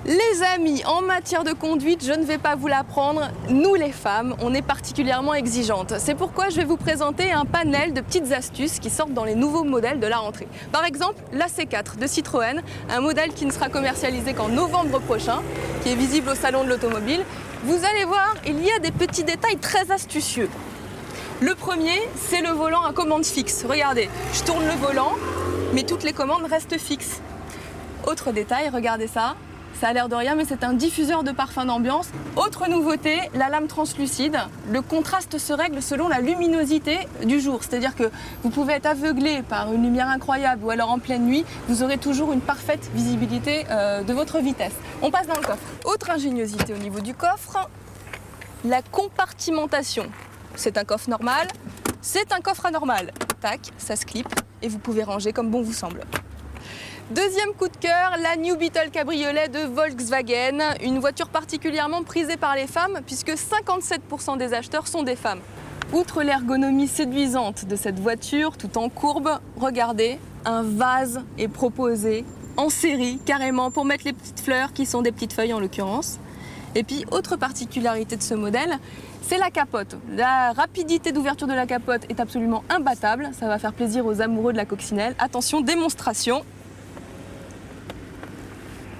Les amis, en matière de conduite, je ne vais pas vous l'apprendre, nous les femmes, on est particulièrement exigeantes. C'est pourquoi je vais vous présenter un panel de petites astuces qui sortent dans les nouveaux modèles de la rentrée. Par exemple, la C4 de Citroën, un modèle qui ne sera commercialisé qu'en novembre prochain, qui est visible au salon de l'automobile. Vous allez voir, il y a des petits détails très astucieux. Le premier, c'est le volant à commande fixe. Regardez, je tourne le volant, mais toutes les commandes restent fixes. Autre détail, regardez ça. Ça a l'air de rien, mais c'est un diffuseur de parfum d'ambiance. Autre nouveauté, la lame translucide. Le contraste se règle selon la luminosité du jour. C'est-à-dire que vous pouvez être aveuglé par une lumière incroyable ou alors en pleine nuit, vous aurez toujours une parfaite visibilité de votre vitesse. On passe dans le coffre. Autre ingéniosité au niveau du coffre, la compartimentation. C'est un coffre normal, c'est un coffre anormal. Tac, ça se clip et vous pouvez ranger comme bon vous semble. Deuxième coup de cœur, la New Beetle Cabriolet de Volkswagen, une voiture particulièrement prisée par les femmes puisque 57% des acheteurs sont des femmes. Outre l'ergonomie séduisante de cette voiture, tout en courbe, regardez, un vase est proposé en série carrément pour mettre les petites fleurs qui sont des petites feuilles en l'occurrence. Et puis, autre particularité de ce modèle, c'est la capote. La rapidité d'ouverture de la capote est absolument imbattable, ça va faire plaisir aux amoureux de la coccinelle. Attention, démonstration.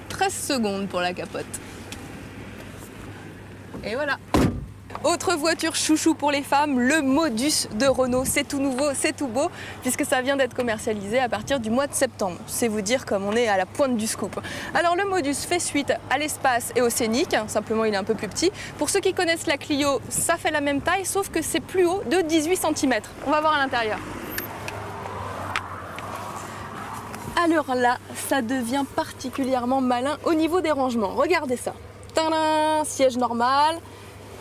13 secondes pour la capote. Et voilà. Autre voiture chouchou pour les femmes, le Modus de Renault. C'est tout nouveau, c'est tout beau, puisque ça vient d'être commercialisé à partir du mois de septembre. C'est vous dire comme on est à la pointe du scoop. Alors le Modus fait suite à l'Espace et au Scénic, simplement il est un peu plus petit. Pour ceux qui connaissent la Clio, ça fait la même taille, sauf que c'est plus haut de 18 cm. On va voir à l'intérieur. Alors là, ça devient particulièrement malin au niveau des rangements. Regardez ça. Tadam, siège normal,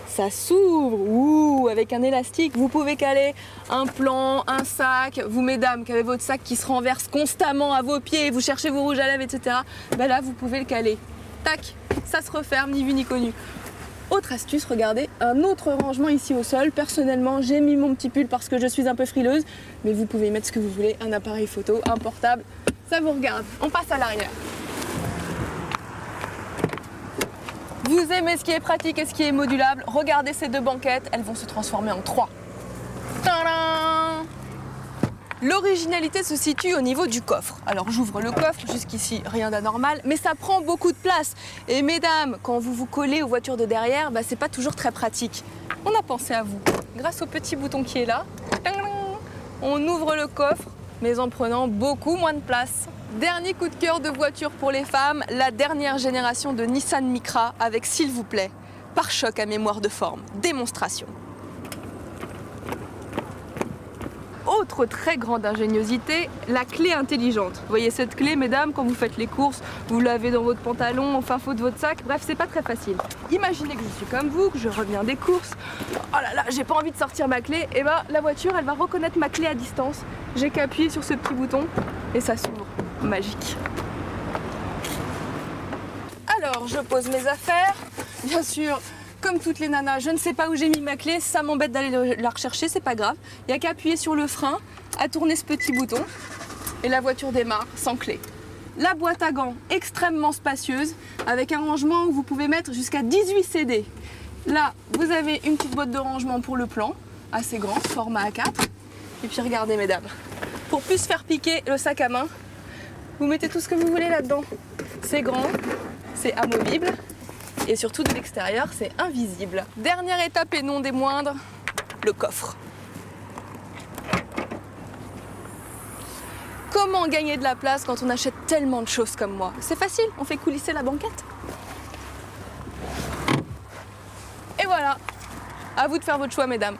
ça s'ouvre, avec un élastique. Vous pouvez caler un plan, un sac. Vous, mesdames, qui avez votre sac qui se renverse constamment à vos pieds, vous cherchez vos rouges à lèvres, etc. Ben là, vous pouvez le caler. Tac, ça se referme, ni vu ni connu. Autre astuce, regardez, un autre rangement ici au sol. Personnellement, j'ai mis mon petit pull parce que je suis un peu frileuse, mais vous pouvez mettre ce que vous voulez, un appareil photo, un portable. Ça vous regarde. On passe à l'arrière. Vous aimez ce qui est pratique et ce qui est modulable. Regardez ces deux banquettes, elles vont se transformer en 3. Tadam! L'originalité se situe au niveau du coffre. Alors j'ouvre le coffre, jusqu'ici rien d'anormal, mais ça prend beaucoup de place. Et mesdames, quand vous vous collez aux voitures de derrière, c'est pas toujours très pratique. On a pensé à vous. Grâce au petit bouton qui est là, on ouvre le coffre, mais en prenant beaucoup moins de place. Dernier coup de cœur de voiture pour les femmes, la dernière génération de Nissan Micra avec, s'il vous plaît, pare-choc à mémoire de forme. Démonstration. Autre très grande ingéniosité, la clé intelligente. Vous voyez cette clé, mesdames, quand vous faites les courses, vous l'avez dans votre pantalon, au fin fond de votre sac, bref, c'est pas très facile. Imaginez que je suis comme vous, que je reviens des courses, oh là là, j'ai pas envie de sortir ma clé, et la voiture, elle va reconnaître ma clé à distance. J'ai qu'à appuyer sur ce petit bouton, et ça s'ouvre. Magique. Alors, je pose mes affaires, bien sûr. Comme toutes les nanas, je ne sais pas où j'ai mis ma clé, ça m'embête d'aller la rechercher, c'est pas grave. Il n'y a qu'à appuyer sur le frein, à tourner ce petit bouton, et la voiture démarre sans clé. La boîte à gants, extrêmement spacieuse, avec un rangement où vous pouvez mettre jusqu'à 18 CD. Là, vous avez une petite boîte de rangement pour le plan, assez grand, format A4. Et puis regardez, mesdames, pour plus faire piquer le sac à main, vous mettez tout ce que vous voulez là-dedans. C'est grand, c'est amovible. Et surtout de l'extérieur, c'est invisible. Dernière étape et non des moindres, le coffre. Comment gagner de la place quand on achète tellement de choses comme moi? C'est facile, on fait coulisser la banquette. Et voilà, à vous de faire votre choix, mesdames.